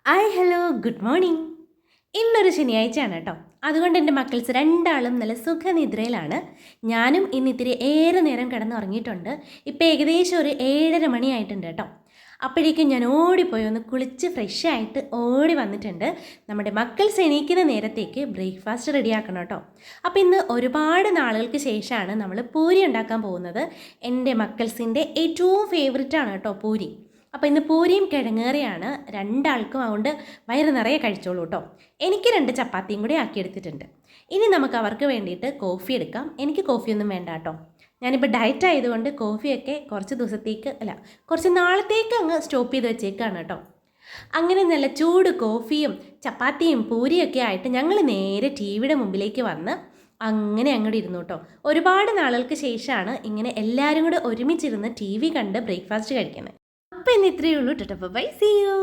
Hi hello good morning. ഇന്നൊരു ശനിയാഴ്ചയാണ് കേട്ടോ. അതുകൊണ്ട് എൻ്റെ മക്കൾസ് രണ്ടാളും നല്ല സുഖനിദ്രയിലാണ്. ഞാനും ഇന്ന് ഇത്തിരി ഏറെ നേരം കിടന്നുറങ്ങിയിട്ടുണ്ട്. ഇപ്പോൾ ഏകദേശം ഒരു 7:30 മണിയായിട്ടുണ്ട് കേട്ടോ. അപ്പോഴേക്കും ഞാൻ ഓടിപ്പോയി ഒന്ന് കുളിച്ച് ഫ്രഷ് ആയിട്ട് ഓടി വന്നിട്ടുണ്ട്. നമ്മുടെ മക്കൾസ് എണീക്കുന്ന നേരത്തേക്ക് ബ്രേക്ക്ഫാസ്റ്റ് റെഡിയാക്കണം കേട്ടോ. അപ്പോൾ ഇന്ന് ഒരുപാട് നാളുകൾക്ക് ശേഷമാണ് നമ്മൾ പൂരി ഉണ്ടാക്കാൻ പോകുന്നത്. എൻ്റെ മക്കൾസിൻ്റെ ഏറ്റവും ഫേവറേറ്റാണ് കേട്ടോ പൂരി. അപ്പോൾ ഇന്ന് പൂരിയും കിഴങ്ങേറിയാണ് രണ്ടാൾക്കും, അതുകൊണ്ട് വയറ് നിറയെ കഴിച്ചോളൂ കേട്ടോ. എനിക്ക് 2 ചപ്പാത്തിയും കൂടി ആക്കിയെടുത്തിട്ടുണ്ട്. ഇനി നമുക്ക് അവർക്ക് വേണ്ടിയിട്ട് കോഫി എടുക്കാം. എനിക്ക് കോഫിയൊന്നും വേണ്ട കേട്ടോ. ഞാനിപ്പോൾ ഡയറ്റ് ആയതുകൊണ്ട് കോഫിയൊക്കെ കുറച്ച് നാളത്തേക്ക് അങ്ങ് സ്റ്റോപ്പ് ചെയ്ത് വെച്ചേക്കാണ് കേട്ടോ. അങ്ങനെ നല്ല ചൂട് കോഫിയും ചപ്പാത്തിയും പൂരിയൊക്കെ ആയിട്ട് ഞങ്ങൾ നേരെ ടി വിയുടെ മുമ്പിലേക്ക് വന്ന് അങ്ങനെ അങ്ങോട്ട് ഇരുന്നു കേട്ടോ. ഒരുപാട് നാളുകൾക്ക് ശേഷമാണ് ഇങ്ങനെ എല്ലാവരും കൂടെ ഒരുമിച്ചിരുന്ന് ടി വി കണ്ട് ബ്രേക്ക്ഫാസ്റ്റ് കഴിക്കുന്നത്. അപ്പോൾ ഇന്ന് ഇത്രയേ ഉള്ളൂ. Tata bye, see U.